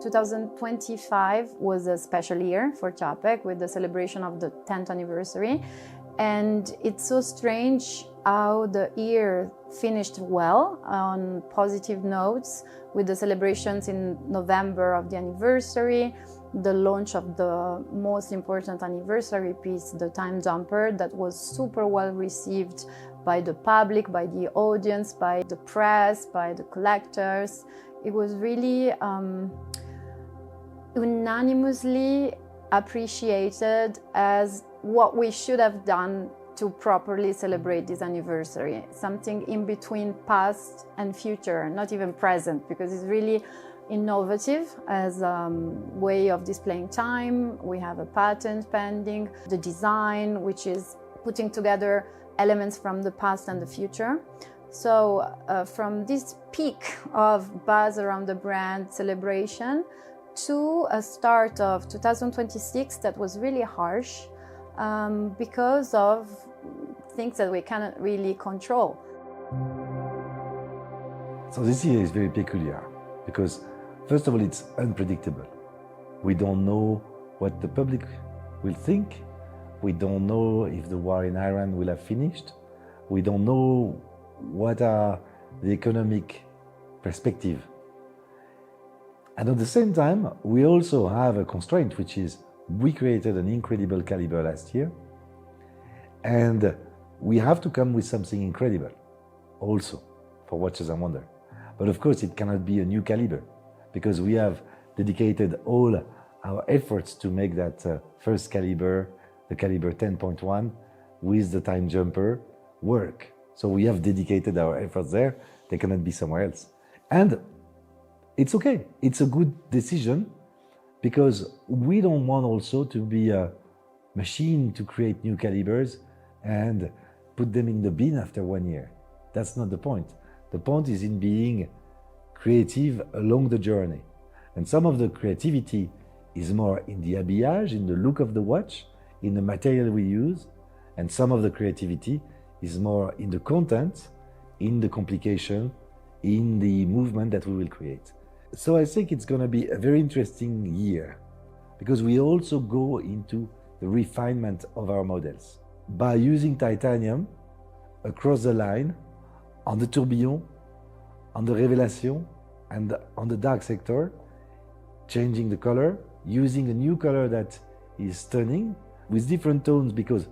2025 was a special year for Czapek with the celebration of the 10th anniversary. And it's so strange how the year finished well on positive notes with the celebrations in November of the anniversary, the launch of the most important anniversary piece, the Time Jumper, that was super well received by the public, by the audience, by the press, by the collectors. It was really unanimously appreciated as what we should have done to properly celebrate this anniversary. Something in between past and future, not even present, because it's really innovative as a way of displaying time. We have a patent pending, the design, which is putting together elements from the past and the future. So from this peak of buzz around the brand celebration to a start of 2026 that was really harsh because of things that we cannot really control. So this year is very peculiar because, first of all, it's unpredictable. We don't know what the public will think. We don't know if the war in Iran will have finished. We don't know what are the economic perspective. And at the same time, we also have a constraint, which is we created an incredible caliber last year, and we have to come with something incredible also for Watches and Wonders. But of course, it cannot be a new caliber because we have dedicated all our efforts to make that first caliber, the caliber 10.1, with the Time Jumper work. So we have dedicated our efforts there. They cannot be somewhere else. And it's okay. It's a good decision because we don't want also to be a machine to create new calibers and put them in the bin after 1 year. That's not the point. The point is in being creative along the journey. And some of the creativity is more in the habillage, in the look of the watch, in the material we use. And some of the creativity is more in the content, in the complication, in the movement that we will create. So I think it's going to be a very interesting year because we also go into the refinement of our models. By using titanium across the line, on the tourbillon, on the révélation, and on the dark sector, changing the color, using a new color that is stunning with different tones because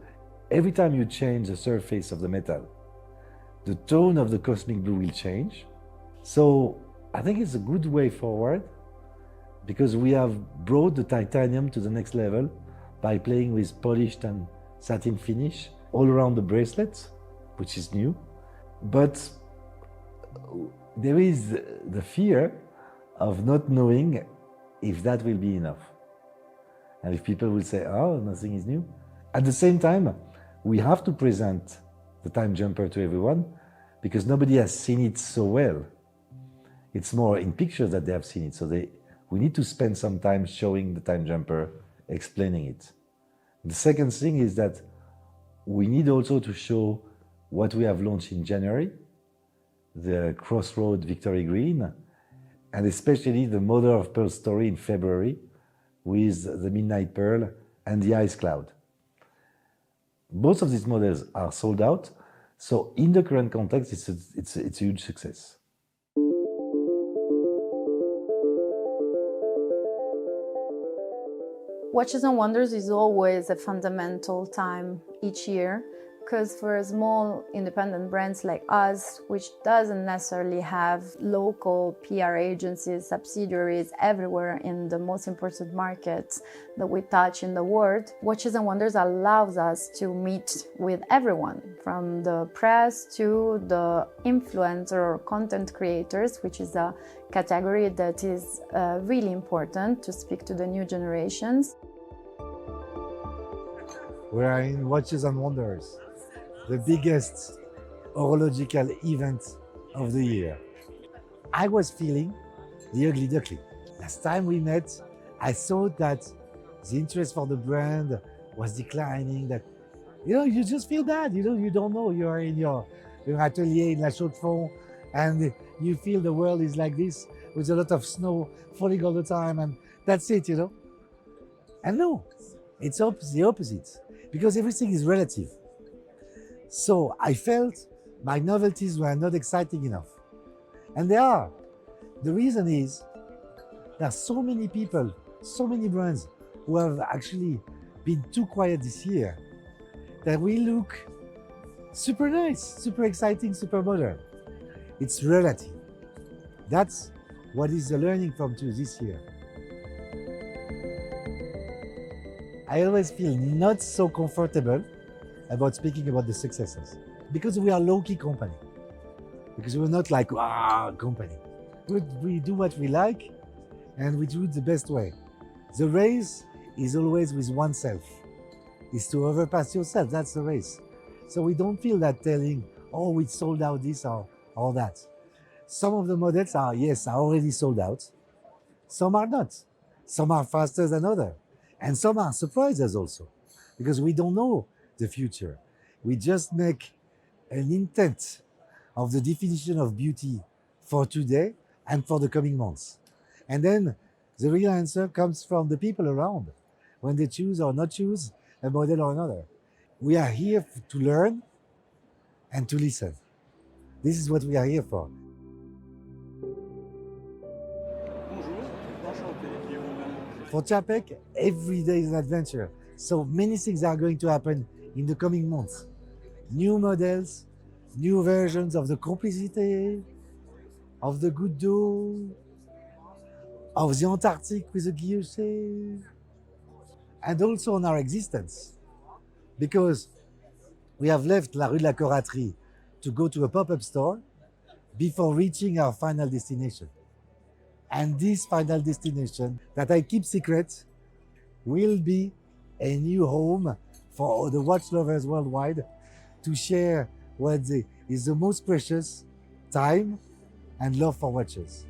every time you change the surface of the metal, the tone of the cosmic blue will change. So I think it's a good way forward because we have brought the titanium to the next level by playing with polished and satin finish all around the bracelets, which is new. But there is the fear of not knowing if that will be enough. And if people will say, oh, nothing is new. At the same time, we have to present the Time Jumper to everyone because nobody has seen it so well. It's more in pictures that they have seen it. So we need to spend some time showing the Time Jumper, explaining it. The second thing is that we need also to show what we have launched in January, the Crossroad Victory Green, and especially the Mother of Pearl story in February with the Midnight Pearl and the Ice Cloud. Both of these models are sold out, so in the current context, it's a huge success. Watches and Wonders is always a fundamental time each year because for small independent brands like us, which doesn't necessarily have local PR agencies, subsidiaries everywhere in the most important markets that we touch in the world, Watches and Wonders allows us to meet with everyone, from the press to the influencer or content creators, which is a category that is really important to speak to the new generations. We are in Watches and Wonders, the biggest horological event of the year. I was feeling the ugly duckling. Last time we met, I thought that the interest for the brand was declining, that, you just feel bad, you don't know, you are in your atelier in La Chaux-de-Fonds and you feel the world is like this. with a lot of snow falling all the time, and that's it, you know. And no, it's the opposite, because everything is relative. So I felt my novelties were not exciting enough. And they are. The reason is there are so many people, so many brands who have actually been too quiet this year that we look super nice, super exciting, super modern. It's relative. That's what is the learning from this year. I always feel not so comfortable about speaking about the successes because we are a low-key company. Because we're not like, wow, company. We do what we like and we do it the best way. The race is always with oneself. It's to overpass yourself, that's the race. So we don't feel that telling, oh, we sold out this or that. Some of the models are, yes, are already sold out. Some are not. Some are faster than others. And some are surprises also, because we don't know the future. We just make an intent of the definition of beauty for today and for the coming months. And then the real answer comes from the people around, when they choose or not choose a model or another. We are here to learn and to listen. This is what we are here for. For Czapek, every day is an adventure. So many things are going to happen in the coming months. New models, new versions of the complicité, of the Goutte d'eau, of the Antarctique with the guilloche, and also on our existence. Because we have left La Rue de la Coraterie to go to a pop-up store before reaching our final destination. And this final destination that I keep secret will be a new home for the watch lovers worldwide to share what is the most precious, time and love for watches.